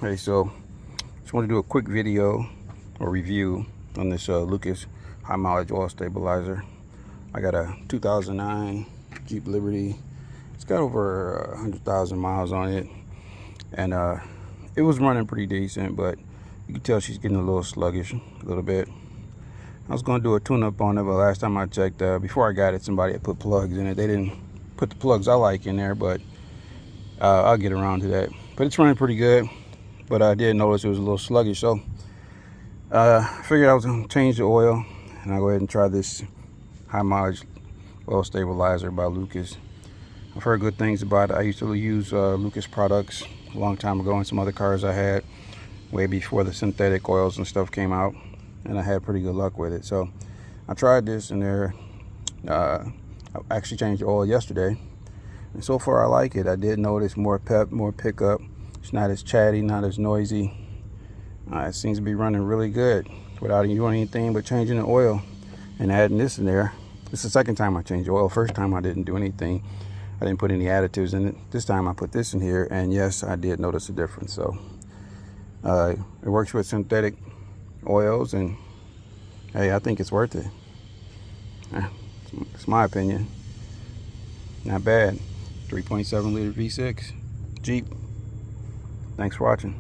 Hey, so just want to do a quick video or review on this Lucas high mileage oil stabilizer. I got a 2009 Jeep Liberty. It's got over 100,000 miles on it, and it was running pretty decent, but you can tell she's getting a little sluggish, a little bit. I was going to do a tune-up on it, but last time I checked, before I got it, somebody had put plugs in it. They didn't put the plugs I like in there, but I'll get around to that. But it's running pretty good, but I did notice it was a little sluggish, so I figured I was going to change the oil, and I'll go ahead and try this high mileage oil stabilizer by Lucas. I've heard good things about it. I used to use Lucas products a long time ago in some other cars I had, way before the synthetic oils and stuff came out, and I had pretty good luck with it. So I tried this, and I actually changed the oil yesterday, and so far I like it. I did notice more pep, more pickup. It's not as chatty, not as noisy. It seems to be running really good without doing anything but changing the oil and adding this in there. This is the second time I changed the oil. First time I didn't do anything. I didn't put any additives in it. This time I put this in here, and yes, I did notice a difference. So it works with synthetic oils, and hey, I think it's worth it. It's my opinion. Not bad. 3.7 liter V6 Jeep. Thanks for watching.